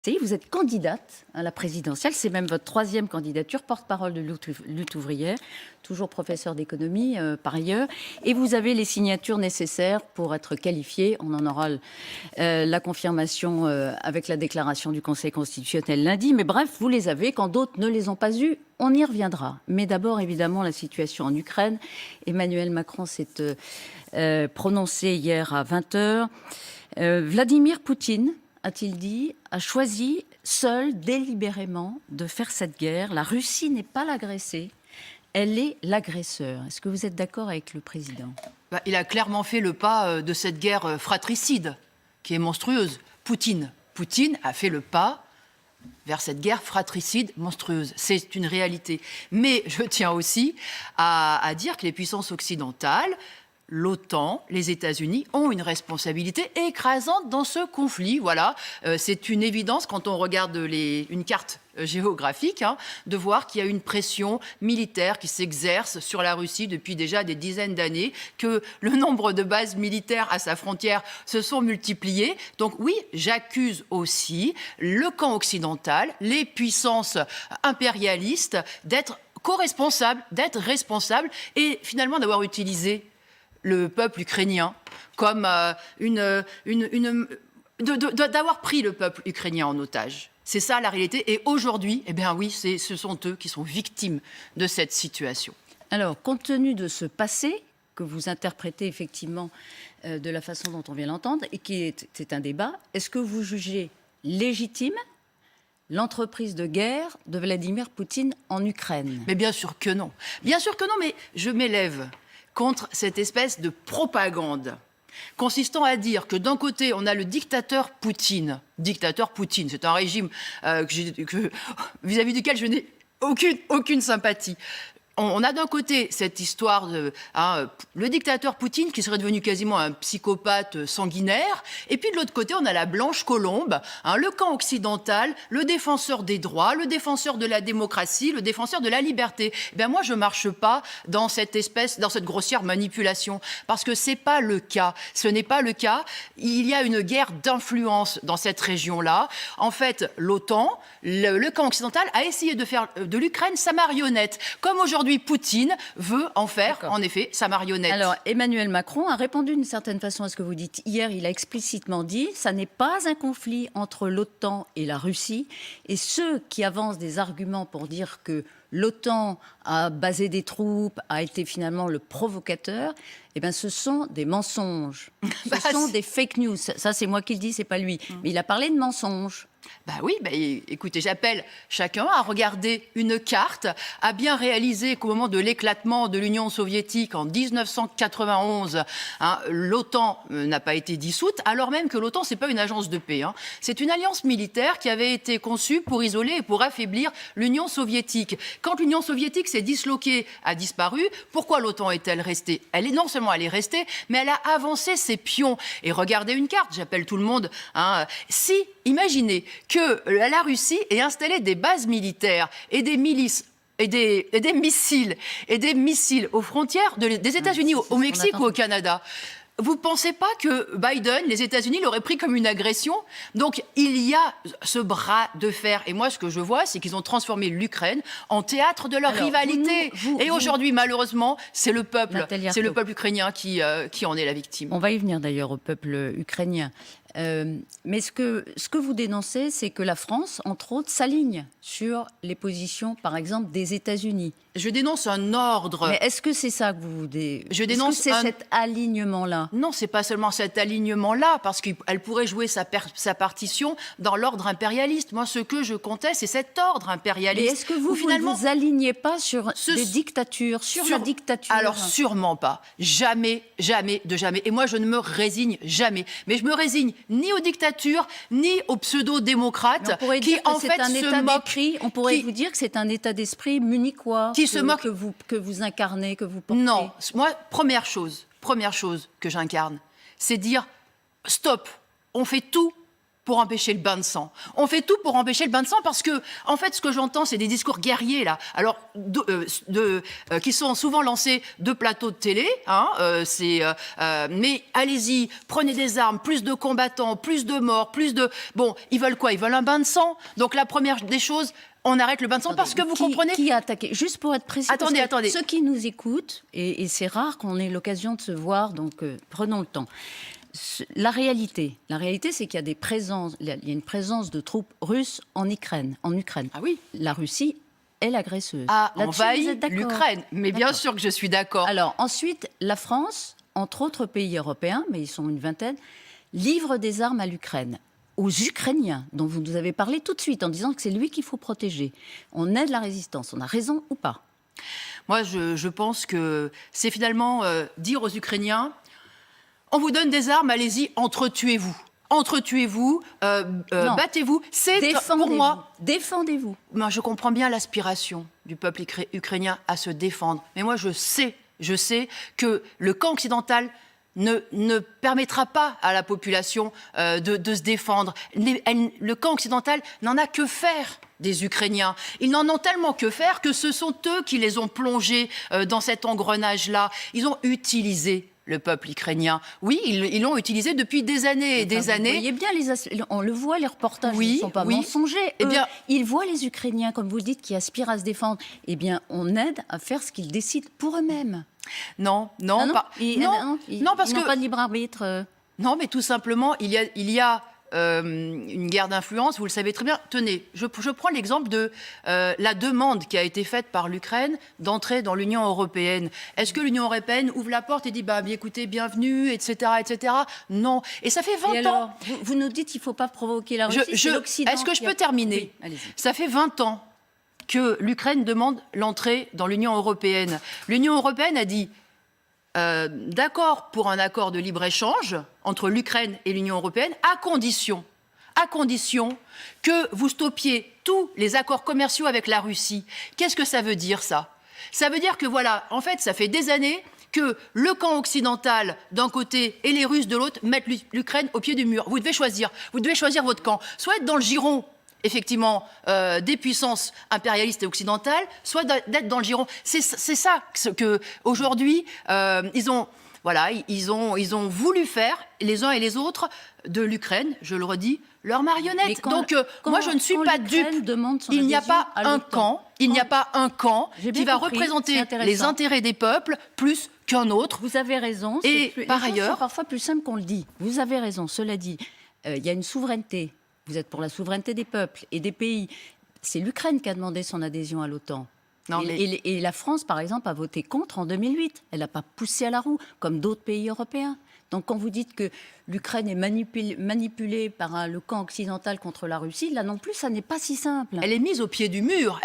Ça y est, vous êtes candidate à la présidentielle, c'est même votre troisième candidature, porte-parole de Lutte ouvrière, toujours professeur d'économie par ailleurs, et vous avez les signatures nécessaires pour être qualifiée. On en aura la confirmation avec la déclaration du Conseil constitutionnel lundi, mais bref, vous les avez quand d'autres ne les ont pas eues. On y reviendra. Mais d'abord, évidemment, la situation en Ukraine. Emmanuel Macron s'est prononcé hier à 20h. Vladimir Poutine, a-t-il dit, a choisi seul, délibérément, de faire cette guerre. La Russie n'est pas l'agressée, elle est l'agresseur. Est-ce que vous êtes d'accord avec le président ? Il a clairement fait le pas de cette guerre fratricide, qui est monstrueuse. Poutine a fait le pas vers cette guerre fratricide monstrueuse. C'est une réalité. Mais je tiens aussi à dire que les puissances occidentales, l'OTAN, les États-Unis ont une responsabilité écrasante dans ce conflit. Voilà, c'est une évidence quand on regarde une carte géographique, de voir qu'il y a une pression militaire qui s'exerce sur la Russie depuis déjà des dizaines d'années, que le nombre de bases militaires à sa frontière se sont multipliées. Donc oui, j'accuse aussi le camp occidental, les puissances impérialistes d'être co-responsables, d'être responsables et finalement d'avoir utilisé le peuple ukrainien comme d'avoir pris le peuple ukrainien en otage. C'est ça la réalité. Et aujourd'hui, eh bien oui, ce sont eux qui sont victimes de cette situation. Alors, compte tenu de ce passé que vous interprétez effectivement de la façon dont on vient l'entendre, et c'est un débat, est-ce que vous jugez légitime l'entreprise de guerre de Vladimir Poutine en Ukraine ? Mais bien sûr que non. Bien sûr que non, mais je m'élève contre cette espèce de propagande consistant à dire que d'un côté, on a le dictateur Poutine. Dictateur Poutine, c'est un régime vis-à-vis duquel je n'ai aucune sympathie. On a d'un côté cette histoire de le dictateur Poutine qui serait devenu quasiment un psychopathe sanguinaire, et puis de l'autre côté on a la blanche colombe, le camp occidental, le défenseur des droits, le défenseur de la démocratie, le défenseur de la liberté. Eh bien moi je marche pas dans cette grossière manipulation, parce que c'est pas le cas. Ce n'est pas le cas. Il y a une guerre d'influence dans cette région-là. En fait, l'OTAN, le camp occidental a essayé de faire de l'Ukraine sa marionnette, comme aujourd'hui Poutine veut en faire, en effet, sa marionnette. Alors, Emmanuel Macron a répondu d'une certaine façon à ce que vous dites. Hier, il a explicitement dit « ça n'est pas un conflit entre l'OTAN et la Russie ». Et ceux qui avancent des arguments pour dire que l'OTAN a basé des troupes, a été finalement le provocateur, eh bien, ce sont des mensonges. Ce sont des fake news. Ça, c'est moi qui le dis, c'est pas lui. Mais il a parlé de mensonges. Oui, écoutez, j'appelle chacun à regarder une carte, à bien réaliser qu'au moment de l'éclatement de l'Union soviétique en 1991, l'OTAN n'a pas été dissoute, alors même que l'OTAN, c'est pas une agence de paix. C'est une alliance militaire qui avait été conçue pour isoler et pour affaiblir l'Union soviétique. Quand l'Union soviétique s'est disloquée, a disparu, pourquoi l'OTAN est-elle restée ? Non seulement elle est restée, mais elle a avancé ses pions. Et regardez une carte, j'appelle tout le monde. Imaginez que la Russie ait installé des bases militaires et des milices et des missiles aux frontières des États-Unis, au Mexique ou au Canada. Vous ne pensez pas que Biden, les États-Unis, l'auraient pris comme une agression ? Donc, il y a ce bras de fer. Et moi, ce que je vois, c'est qu'ils ont transformé l'Ukraine en théâtre de leur rivalité. Et aujourd'hui, malheureusement, c'est le peuple ukrainien qui en est la victime. On va y venir d'ailleurs au peuple ukrainien. Mais ce que vous dénoncez, c'est que la France, entre autres, s'aligne sur les positions, par exemple, des États-Unis. Je dénonce un ordre. Mais est-ce que c'est ça que vous... Je dénonce cet alignement-là ? Non, c'est pas seulement cet alignement-là, parce qu'elle pourrait jouer sa partition dans l'ordre impérialiste. Moi, ce que je conteste, c'est cet ordre impérialiste. Mais est-ce que vous ne vous alignez pas sur des dictatures, sur la dictature ? Alors, sûrement pas. Jamais, jamais de jamais. Et moi, je ne me résigne jamais. Mais je me résigne ni aux dictatures, ni aux pseudo-démocrates qui, en fait, se moquent. On pourrait vous dire que c'est un état d'esprit munichois qui se moque que vous incarnez, que vous portez. Non, moi, première chose que j'incarne, c'est dire stop, on fait tout pour empêcher le bain de sang. On fait tout pour empêcher le bain de sang parce que, en fait, ce que j'entends, c'est des discours guerriers, là. Alors, qui sont souvent lancés de plateaux de télé, hein, mais allez-y, prenez des armes, plus de combattants, plus de morts, plus de... Bon, ils veulent quoi? Ils veulent un bain de sang. Donc, la première des choses, on arrête le bain de sang parce que vous comprenez... Qui a attaqué? Juste pour être précis, attendez. Ceux qui nous écoutent, et c'est rare qu'on ait l'occasion de se voir, donc prenons le temps. La réalité, c'est qu'il y a il y a une présence de troupes russes en Ukraine. Ah oui. La Russie est l'agresseuse. A envahi l'Ukraine. Mais bien sûr que je suis d'accord. Alors ensuite, la France, entre autres pays européens, mais ils sont une vingtaine, livre des armes à l'Ukraine. Aux Ukrainiens, dont vous nous avez parlé tout de suite, en disant que c'est lui qu'il faut protéger. On aide la résistance. On a raison ou pas? Moi, je pense que c'est finalement dire aux Ukrainiens: on vous donne des armes, allez-y, entretuez-vous. Entretuez-vous, battez-vous. C'est pour moi. Défendez-vous. Moi, je comprends bien l'aspiration du peuple ukrainien à se défendre. Mais moi, je sais que le camp occidental ne permettra pas à la population de se défendre. Le camp occidental n'en a que faire des Ukrainiens. Ils n'en ont tellement que faire que ce sont eux qui les ont plongés dans cet engrenage-là. Ils ont utilisé le peuple ukrainien. Oui, ils l'ont utilisé depuis des années et des années. Vous voyez bien, on le voit, les reportages ne sont pas mensongers. Eh bien, ils voient les Ukrainiens, comme vous dites, qui aspirent à se défendre. Eh bien, on aide à faire ce qu'ils décident pour eux-mêmes. Non, ils n'ont pas de libre arbitre. Non, mais tout simplement, il y a une guerre d'influence, vous le savez très bien. Tenez, je prends l'exemple de la demande qui a été faite par l'Ukraine d'entrer dans l'Union européenne. Est-ce que l'Union européenne ouvre la porte et dit écoutez, bienvenue, etc., etc. Non. Et ça fait 20 ans. Vous nous dites qu'il ne faut pas provoquer la Russie, c'est l'Occident. Est-ce que je peux terminer? Oui, ça fait 20 ans que l'Ukraine demande l'entrée dans l'Union européenne. L'Union européenne a dit d'accord pour un accord de libre-échange entre l'Ukraine et l'Union européenne, à condition que vous stoppiez tous les accords commerciaux avec la Russie. Qu'est-ce que ça veut dire, ça? Ça veut dire que, voilà, en fait, ça fait des années que le camp occidental d'un côté et les Russes de l'autre mettent l'Ukraine au pied du mur. Vous devez choisir votre camp. Soit être dans le giron, effectivement, des puissances impérialistes et occidentales, soit d'être dans le giron. C'est ça que aujourd'hui ils ont voulu faire, les uns et les autres, de l'Ukraine, je le redis, leur marionnette. Donc moi, je ne suis pas dupe. Il n'y a pas un camp, qui va représenter les intérêts des peuples plus qu'un autre. Vous avez raison. Et par ailleurs, c'est parfois plus simple qu'on le dit. Vous avez raison. Cela dit, il y a une souveraineté. Vous êtes pour la souveraineté des peuples et des pays. C'est l'Ukraine qui a demandé son adhésion à l'OTAN. Et la France, par exemple, a voté contre en 2008. Elle n'a pas poussé à la roue, comme d'autres pays européens. Donc quand vous dites que l'Ukraine est manipulée par le camp occidental contre la Russie, là non plus, ça n'est pas si simple. Elle est mise au pied du mur.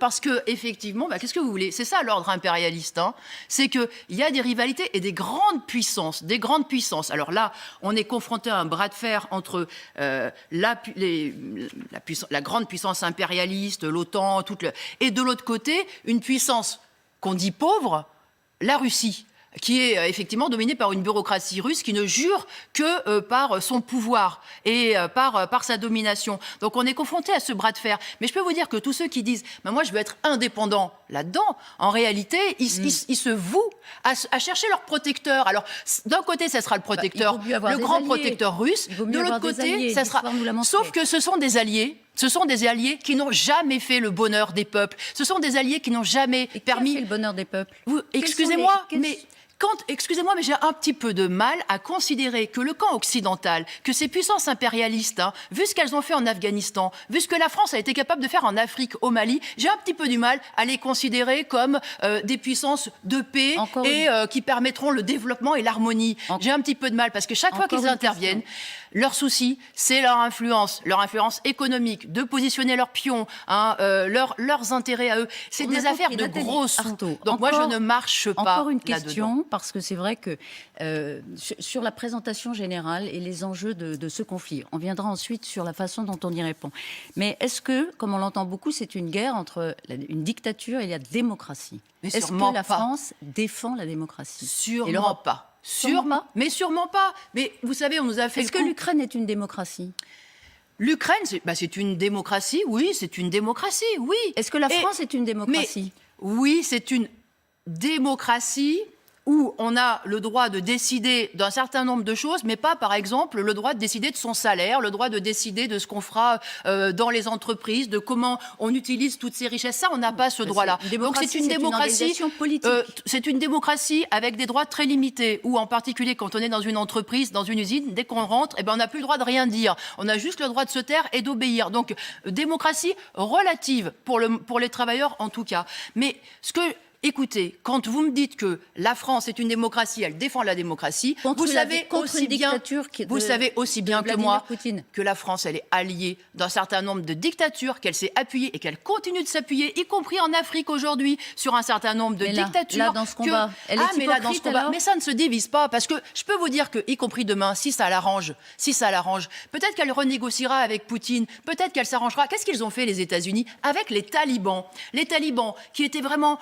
Parce que, effectivement, qu'est-ce que vous voulez? C'est ça l'ordre impérialiste. Hein. C'est qu'il y a des rivalités et des grandes puissances. Alors là, on est confronté à un bras de fer entre la grande puissance impérialiste, l'OTAN, et de l'autre côté, une puissance qu'on dit pauvre, la Russie, qui est effectivement dominée par une bureaucratie russe qui ne jure que par son pouvoir et par sa domination. Donc on est confronté à ce bras de fer. Mais je peux vous dire que tous ceux qui disent « moi je veux être indépendant » là-dedans, en réalité, ils se vouent à chercher leur protecteur. Alors d'un côté, ça sera le protecteur, le grand protecteur russe. De l'autre côté, ça sera... Sauf que ce sont des alliés. Ce sont des alliés qui n'ont jamais fait le bonheur des peuples. Ce sont des alliés qui n'ont jamais permis... Qui a fait le bonheur des peuples? Excusez-moi, mais... Excusez-moi, mais j'ai un petit peu de mal à considérer que le camp occidental, que ces puissances impérialistes, vu ce qu'elles ont fait en Afghanistan, vu ce que la France a été capable de faire en Afrique, au Mali, j'ai un petit peu du mal à les considérer comme des puissances de paix qui permettront le développement et l'harmonie. J'ai un petit peu de mal parce que chaque fois qu'ils interviennent, leur souci, c'est leur influence économique, de positionner leurs pions, leurs intérêts à eux. C'est des affaires de gros sous. Donc moi, je ne marche pas encore une là-dedans. Question, parce que c'est vrai que sur la présentation générale et les enjeux de ce conflit, on viendra ensuite sur la façon dont on y répond. Mais est-ce que, comme on l'entend beaucoup, c'est une guerre entre une dictature et la démocratie? Est-ce que la France défend la démocratie? Sûrement pas. Sûrement pas. Mais sûrement pas. Mais vous savez, on nous a fait... Est-ce que l'Ukraine est une démocratie? L'Ukraine, c'est une démocratie, oui, c'est une démocratie, oui. Est-ce que la France est une démocratie? Oui, c'est une démocratie où on a le droit de décider d'un certain nombre de choses, mais pas, par exemple, le droit de décider de son salaire, le droit de décider de ce qu'on fera dans les entreprises, de comment on utilise toutes ces richesses. Ça, on n'a pas ce droit-là. Donc c'est une démocratie politique. C'est une démocratie avec des droits très limités, où en particulier quand on est dans une entreprise, dans une usine, dès qu'on rentre, on n'a plus le droit de rien dire. On a juste le droit de se taire et d'obéir. Donc démocratie relative pour les travailleurs en tout cas. Mais écoutez, quand vous me dites que la France est une démocratie, elle défend la démocratie, vous savez aussi bien que moi que la France, elle est alliée d'un certain nombre de dictatures, qu'elle s'est appuyée et qu'elle continue de s'appuyer, y compris en Afrique aujourd'hui, sur un certain nombre de dictatures. Là, dans ce combat, elle est hypocrite, alors ? Mais ça ne se divise pas, parce que je peux vous dire que, y compris demain, si ça l'arrange, peut-être qu'elle renégociera avec Poutine, peut-être qu'elle s'arrangera. Qu'est-ce qu'ils ont fait, les États-Unis, avec les talibans? Les talibans qui étaient vraiment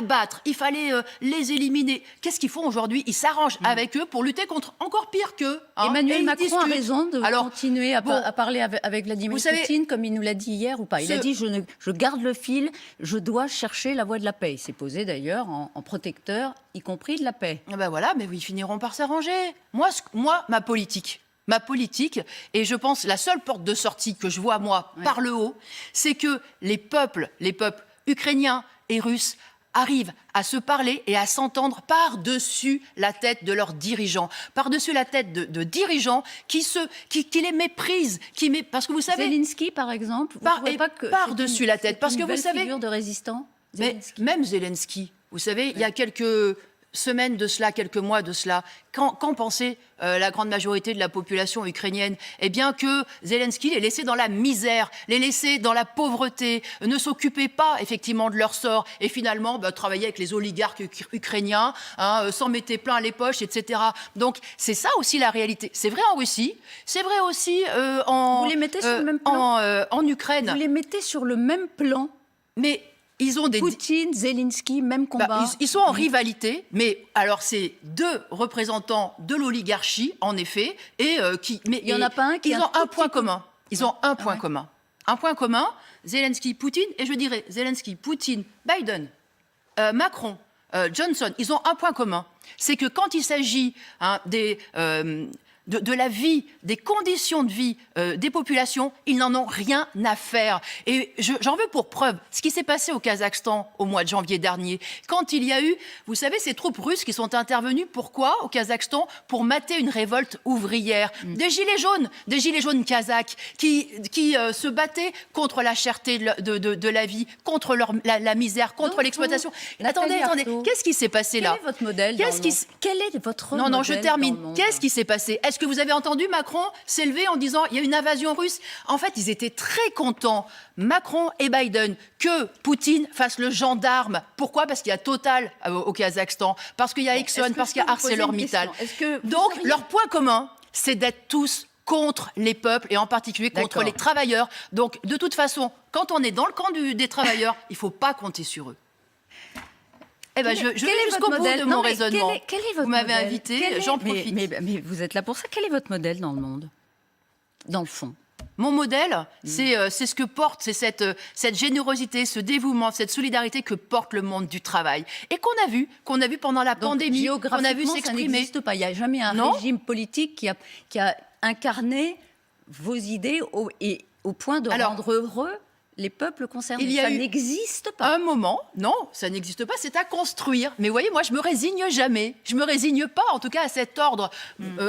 battre, il fallait les éliminer. Qu'est-ce qu'ils font aujourd'hui? Ils s'arrangent avec eux pour lutter contre encore pire qu'eux. Emmanuel Macron a raison de continuer à parler avec Vladimir Poutine, comme il nous l'a dit hier ou pas. Il a dit je garde le fil, je dois chercher la voie de la paix. Il s'est posé d'ailleurs en protecteur, y compris de la paix. Ben voilà, mais ils finiront par s'arranger. Moi, ma politique, et je pense la seule porte de sortie que je vois, moi, par le haut, c'est que les peuples ukrainiens et russes arrivent à se parler et à s'entendre par-dessus la tête de leurs dirigeants, par-dessus la tête de dirigeants qui les méprisent, parce que vous savez... Zelensky, par exemple, par-dessus la tête, parce que vous savez... figure de résistant, Zelensky. Même Zelensky, vous savez, il y a quelques semaines de cela, quelques mois de cela, qu'en pensait la grande majorité de la population ukrainienne? Eh bien que Zelensky les laissait dans la misère, les laissait dans la pauvreté, ne s'occupait pas effectivement de leur sort et finalement travaillait avec les oligarques ukrainiens, s'en mettait plein les poches, etc. Donc c'est ça aussi la réalité. C'est vrai en Russie, c'est vrai aussi Vous les mettez sur le même plan en Ukraine. Vous les mettez sur le même plan. Mais ils ont Poutine, Zelensky, même combat. Ils sont en rivalité, mais alors c'est deux représentants de l'oligarchie, en effet, mais il y en a pas un qui. Ils ont un point commun. Ils ont un point commun. Un point commun. Zelensky, Poutine, et je dirais Zelensky, Poutine, Biden, Macron, Johnson. Ils ont un point commun. C'est que quand il s'agit de la vie, des conditions de vie des populations, ils n'en ont rien à faire. Et j'en veux pour preuve ce qui s'est passé au Kazakhstan au mois de janvier dernier, quand il y a eu, vous savez, ces troupes russes qui sont intervenues, pourquoi au Kazakhstan? Pour mater une révolte ouvrière. Des gilets jaunes kazakhs qui se battaient contre la cherté de la vie, contre la misère, contre l'exploitation. Attendez, qu'est-ce qui s'est passé là? Quel est votre modèle? Quel est votre modèle? Non, je termine. Qu'est-ce qui s'est passé? Est-ce que vous avez entendu Macron s'élever en disant il y a une invasion russe? En fait, ils étaient très contents, Macron et Biden, que Poutine fasse le gendarme. Pourquoi? Parce qu'il y a Total au Kazakhstan, parce qu'il y a Exxon, parce qu'il y a ArcelorMittal. Donc, leur point commun, c'est d'être tous contre les peuples et en particulier contre les travailleurs. Donc, de toute façon, quand on est dans le camp des travailleurs, il ne faut pas compter sur eux. Je vais jusqu'au bout de mon raisonnement. Vous m'avez invité, j'en profite. Mais vous êtes là pour ça. Quel est votre modèle dans le monde? Dans le fond. Mon modèle, c'est ce que porte, c'est cette générosité, ce dévouement, cette solidarité que porte le monde du travail. Et qu'on a vu pendant la pandémie, qu'on a vu s'exprimer. Ça n'existe pas. Il n'y a jamais un régime politique qui a incarné vos idées au point de rendre heureux les peuples concernés. Ça n'existe pas. Un moment, non, ça n'existe pas, c'est à construire. Mais vous voyez, moi, je me résigne jamais. Je me résigne pas, en tout cas, à cet ordre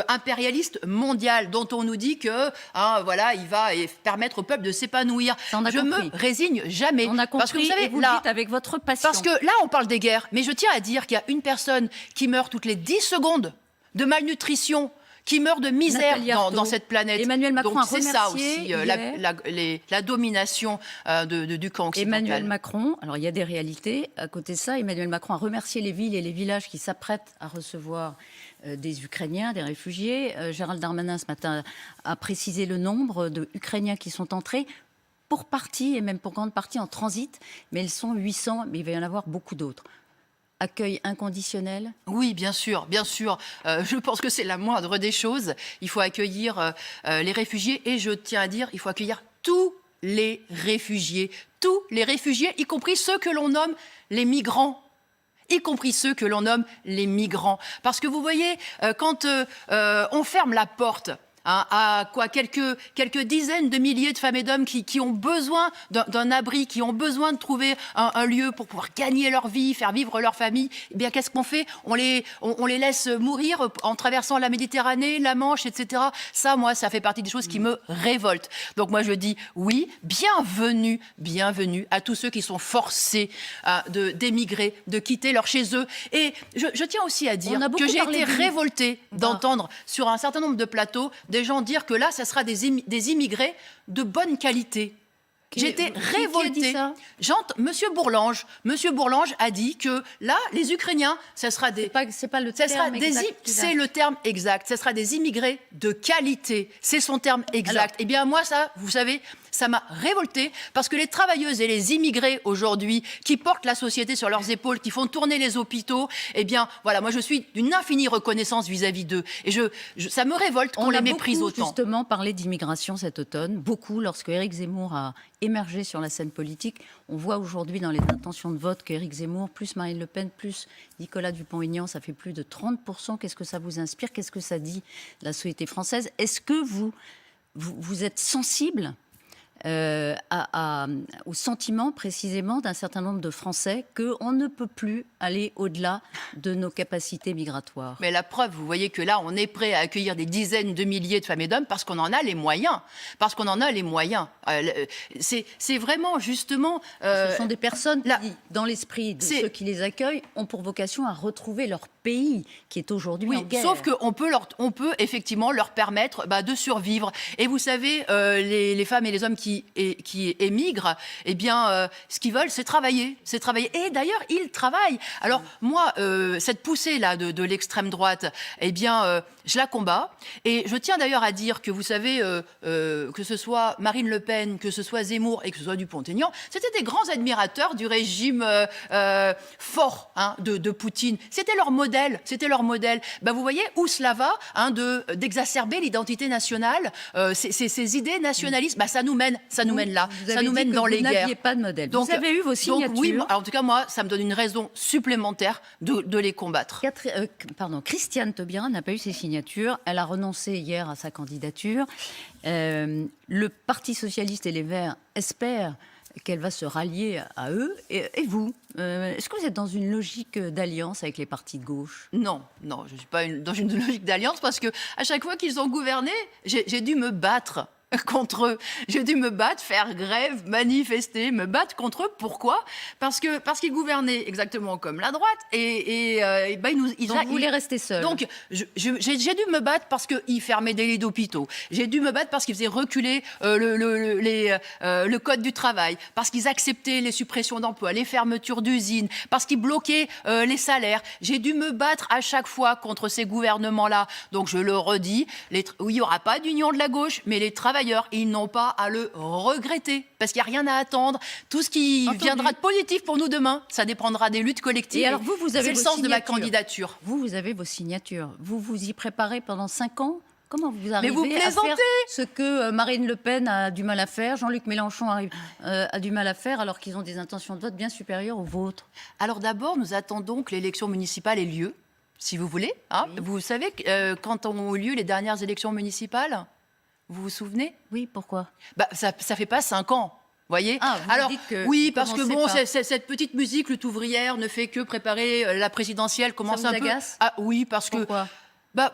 impérialiste mondial dont on nous dit que, il va permettre au peuple de s'épanouir. Je me résigne jamais. On a compris, parce que vous savez, vous le dites avec votre passion. Parce que là, on parle des guerres. Mais je tiens à dire qu'il y a une personne qui meurt toutes les 10 secondes de malnutrition, qui meurt de misère dans cette planète. Emmanuel Macron a remercié c'est ça aussi, la domination du camp occidental. Emmanuel Macron, alors il y a des réalités. À côté de ça, Emmanuel Macron a remercié les villes et les villages qui s'apprêtent à recevoir des Ukrainiens, des réfugiés. Gérald Darmanin, ce matin, a précisé le nombre d'Ukrainiens qui sont entrés, pour partie, et même pour grande partie, en transit. Mais ils sont 800, mais il va y en avoir beaucoup d'autres. accueil inconditionnel? Oui, bien sûr, bien sûr. Je pense que c'est la moindre des choses. Il faut accueillir les réfugiés et je tiens à dire, il faut accueillir tous les réfugiés, y compris ceux que l'on nomme les migrants. Y compris ceux que l'on nomme les migrants. Parce que vous voyez, quand on ferme la porte à quelques dizaines de milliers de femmes et d'hommes qui ont besoin d'un abri, qui ont besoin de trouver un lieu pour pouvoir gagner leur vie, faire vivre leur famille, eh bien, qu'est-ce qu'on fait? On les laisse mourir en traversant la Méditerranée, la Manche, etc. Ça, moi, ça fait partie des choses qui me révoltent. Donc, moi, je dis oui, bienvenue à tous ceux qui sont forcés d'émigrer, de quitter leur chez eux. Et je tiens aussi à dire que j'ai été révoltée d'entendre sur un certain nombre de plateaux des gens dire que là, ça sera des immigrés de bonne qualité. J'étais révoltée. Monsieur Bourlange a dit que là, les Ukrainiens, ça sera des... C'est pas le terme exact. C'est le terme exact. Ça sera des immigrés de qualité. C'est son terme exact. Alors, eh bien, moi, ça, vous savez, ça m'a révoltée parce que les travailleuses et les immigrés aujourd'hui qui portent la société sur leurs épaules, qui font tourner les hôpitaux, eh bien, voilà, moi, je suis d'une infinie reconnaissance vis-à-vis d'eux. Et ça me révolte qu'on les méprise autant. On a justement parlé d'immigration cet automne, beaucoup lorsque Éric Zemmour a émergé sur la scène politique. On voit aujourd'hui dans les intentions de vote qu'Éric Zemmour, plus Marine Le Pen, plus Nicolas Dupont-Aignan, ça fait plus de 30%. Qu'est-ce que ça vous inspire? Qu'est-ce que ça dit de la société française? Est-ce que vous êtes sensible au sentiment précisément d'un certain nombre de Français qu'on ne peut plus aller au-delà de nos capacités migratoires? Mais la preuve, vous voyez que là, on est prêt à accueillir des dizaines de milliers de femmes et d'hommes parce qu'on en a les moyens. C'est vraiment justement... Ce sont des personnes qui, dans l'esprit de ceux qui les accueillent, ont pour vocation à retrouver leur pays qui est aujourd'hui en guerre. Sauf qu'on peut effectivement leur permettre de survivre. Et vous savez, les femmes et les hommes qui émigrent, eh bien, ce qu'ils veulent, c'est travailler. Et d'ailleurs, ils travaillent. Alors, moi, cette poussée-là de l'extrême droite, eh bien, je la combats. Et je tiens d'ailleurs à dire que, vous savez, que ce soit Marine Le Pen, que ce soit Zemmour et que ce soit Dupont-Aignan, c'était des grands admirateurs du régime fort de Poutine. C'était leur modèle. Vous voyez où cela va d'exacerber l'identité nationale, ces idées nationalistes. Ça nous mène là. Ça nous mène dans les guerres. Vous n'aviez pas de modèle. Vous avez eu vos signatures. Donc, oui, en tout cas, moi, ça me donne une raison supplémentaire de les combattre. Christiane Taubira n'a pas eu ses signatures. Elle a renoncé hier à sa candidature. Le Parti socialiste et les Verts espèrent qu'elle va se rallier à eux. Et vous, est-ce que vous êtes dans une logique d'alliance avec les partis de gauche? Non, je ne suis pas dans une logique d'alliance parce que à chaque fois qu'ils ont gouverné, j'ai dû me battre contre eux. J'ai dû me battre, faire grève, manifester, me battre contre eux. Pourquoi? Parce qu'ils gouvernaient exactement comme la droite et donc vous voulez rester seul. Donc j'ai dû me battre parce qu'ils fermaient des lits d'hôpitaux. J'ai dû me battre parce qu'ils faisaient reculer le code du travail, parce qu'ils acceptaient les suppressions d'emplois, les fermetures d'usines, parce qu'ils bloquaient les salaires. J'ai dû me battre à chaque fois contre ces gouvernements-là. Donc je le redis, il n'y aura pas d'union de la gauche, mais les travailleurs, ils n'ont pas à le regretter, parce qu'il n'y a rien à attendre. Tout ce qui viendra de positif pour nous demain, ça dépendra des luttes collectives. Et alors vous avez c'est le sens de ma candidature. Vous avez vos signatures. Vous vous y préparez pendant 5 ans? Comment vous arrivez à faire ce que Marine Le Pen a du mal à faire, Jean-Luc Mélenchon a du mal à faire, alors qu'ils ont des intentions de vote bien supérieures aux vôtres? Alors d'abord, nous attendons que l'élection municipale ait lieu, si vous voulez. Oui. Vous savez, quand ont eu lieu les dernières élections municipales, vous vous souvenez? Oui, pourquoi? Ça fait pas 5 ans. Voyez. Alors, oui, parce que bon, cette petite musique lutte ouvrière ne fait que préparer la présidentielle. Ça vous agace? Oui, parce que... Pourquoi?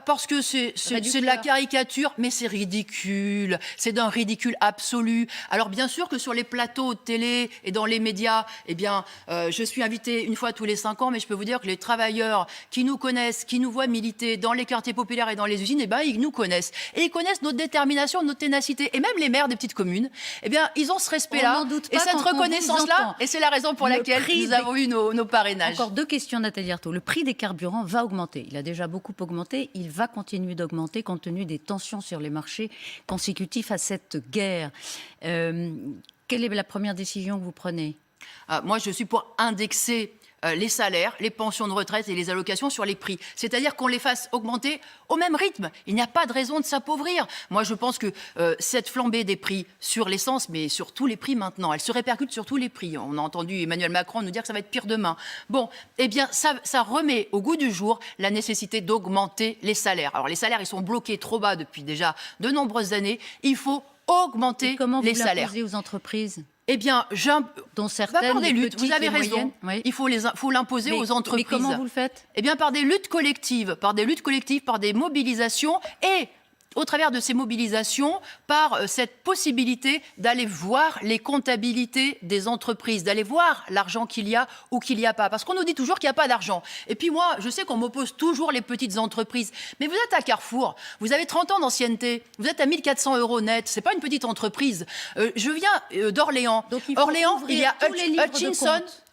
Parce que c'est de la caricature, mais c'est ridicule. C'est d'un ridicule absolu. Alors bien sûr que sur les plateaux de télé et dans les médias, eh bien, je suis invitée une fois tous les 5 ans, mais je peux vous dire que les travailleurs qui nous connaissent, qui nous voient militer dans les quartiers populaires et dans les usines, eh ben, ils nous connaissent. Et ils connaissent notre détermination, notre ténacité. Et même les maires des petites communes, eh bien, ils ont ce respect-là et cette reconnaissance-là. Et c'est la raison pour laquelle nous avons eu nos parrainages. Encore 2 questions, Nathalie Arthaud. Le prix des carburants va augmenter. Il a déjà beaucoup augmenté. Il va continuer d'augmenter compte tenu des tensions sur les marchés consécutifs à cette guerre. Quelle est la première décision que vous prenez? Moi, je suis pour indexer les salaires, les pensions de retraite et les allocations sur les prix. C'est-à-dire qu'on les fasse augmenter au même rythme. Il n'y a pas de raison de s'appauvrir. Moi, je pense que cette flambée des prix sur l'essence, mais sur tous les prix maintenant, elle se répercute sur tous les prix. On a entendu Emmanuel Macron nous dire que ça va être pire demain. Bon, eh bien, ça remet au goût du jour la nécessité d'augmenter les salaires. Alors, les salaires, ils sont bloqués trop bas depuis déjà de nombreuses années. Il faut augmenter les salaires. Comment vous l'imposez aux entreprises? Eh bien, dont certaines, par des luttes, petites, vous avez raison. moyennes, oui. Il faut l'imposer aux entreprises. Mais comment vous le faites? Eh bien, par des luttes collectives, par des mobilisations et au travers de ces mobilisations, par cette possibilité d'aller voir les comptabilités des entreprises, d'aller voir l'argent qu'il y a ou qu'il n'y a pas. Parce qu'on nous dit toujours qu'il n'y a pas d'argent. Et puis moi, je sais qu'on m'oppose toujours les petites entreprises. Mais vous êtes à Carrefour, vous avez 30 ans d'ancienneté, vous êtes à 1 400 € net, c'est pas une petite entreprise. Je viens d'Orléans. Orléans, il y a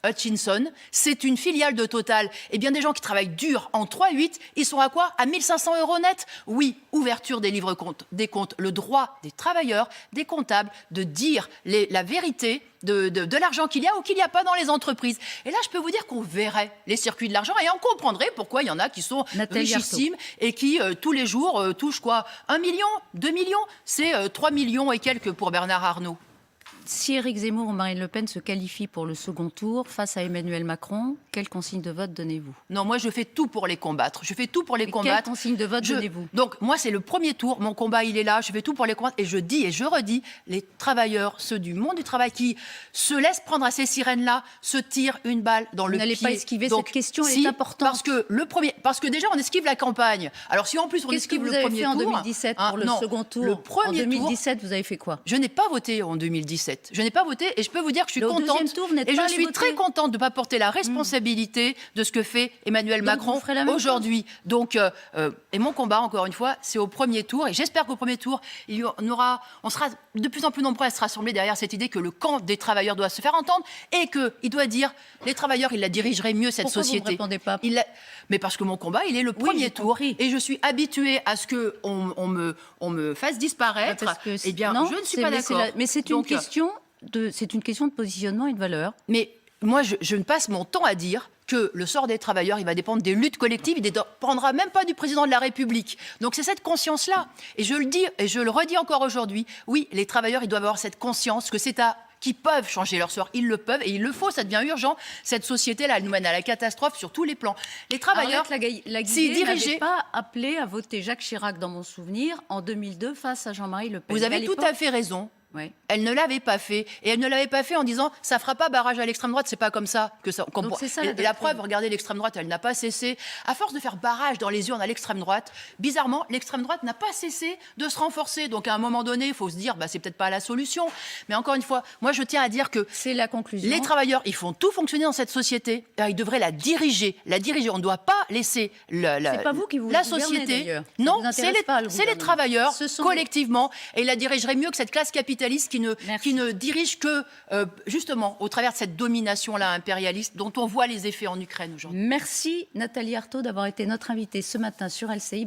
Hutchinson, c'est une filiale de Total. Eh bien, des gens qui travaillent dur en 3-8, ils sont à quoi? À 1 500 € net. Oui, ouverture des livres des comptes, le droit des travailleurs, des comptables, de dire la vérité de l'argent qu'il y a ou qu'il n'y a pas dans les entreprises. Et là, je peux vous dire qu'on verrait les circuits de l'argent et on comprendrait pourquoi il y en a qui sont richissimes et qui, tous les jours, touchent quoi? 1 million, 2 millions? C'est 3 millions et quelques pour Bernard Arnault. Si Éric Zemmour ou Marine Le Pen se qualifient pour le second tour face à Emmanuel Macron, quelle consigne de vote donnez-vous? Non, moi, je fais tout pour les combattre. Je fais tout pour les combattre. Quelle consigne de vote donnez-vous? Donc, moi, c'est le premier tour. Mon combat, il est là. Je fais tout pour les combattre. Et je dis et je redis, les travailleurs, ceux du monde du travail qui se laissent prendre à ces sirènes-là, se tirent une balle dans le pied. Vous n'allez pas esquiver donc, cette question, elle est importante. Parce que déjà, on esquive la campagne. Alors, si en plus, on esquive le premier tour... Qu'est-ce que vous avez fait en 2017 pour le second tour? Le premier en 2017, vous avez fait quoi? Je n'ai pas voté en 2017. Je n'ai pas voté et je peux vous dire que je suis contente. Et je suis très contente de ne pas porter la responsabilité de ce que fait Emmanuel Macron aujourd'hui. Donc, et mon combat, encore une fois, c'est au premier tour. Et j'espère qu'au premier tour, on sera de plus en plus nombreux à se rassembler derrière cette idée que le camp des travailleurs doit se faire entendre et qu'il doit dire, les travailleurs, ils la dirigeraient mieux, cette société. Pourquoi vous ne répondez pas? Mais parce que mon combat, il est le premier tour. Et je suis habituée à ce qu'on me fasse disparaître. Eh bien, je ne suis pas d'accord. Mais c'est une question de positionnement et de valeur. Mais moi, je ne passe mon temps à dire que le sort des travailleurs, il va dépendre des luttes collectives, il ne dépendra même pas du président de la République. Donc c'est cette conscience-là. Et je le dis, et je le redis encore aujourd'hui, oui, les travailleurs, ils doivent avoir cette conscience que c'est qui peuvent changer leur sort. Ils le peuvent et il le faut, ça devient urgent. Cette société-là, elle nous mène à la catastrophe sur tous les plans. Les travailleurs, s'ils n'avaient pas appelé à voter Jacques Chirac, dans mon souvenir, en 2002, face à Jean-Marie Le Pen. Vous avez tout à fait raison. Oui. Elle ne l'avait pas fait. Et elle ne l'avait pas fait en disant ça fera pas barrage à l'extrême droite, c'est pas comme ça que ça. Donc c'est ça, et la preuve, regardez l'extrême droite, elle n'a pas cessé. À force de faire barrage dans les urnes à l'extrême droite, bizarrement, l'extrême droite n'a pas cessé de se renforcer. Donc à un moment donné, il faut se dire c'est peut-être pas la solution. Mais encore une fois, moi je tiens à dire que c'est la conclusion. Les travailleurs, ils font tout fonctionner dans cette société. Ils devraient la diriger. On ne doit pas laisser c'est pas vous qui vous la société. Non, c'est les travailleurs collectivement. Et ils la dirigeraient mieux que cette classe capitaliste qui ne dirige que, justement, au travers de cette domination-là impérialiste dont on voit les effets en Ukraine aujourd'hui. Merci Nathalie Arthaud d'avoir été notre invitée ce matin sur LCI.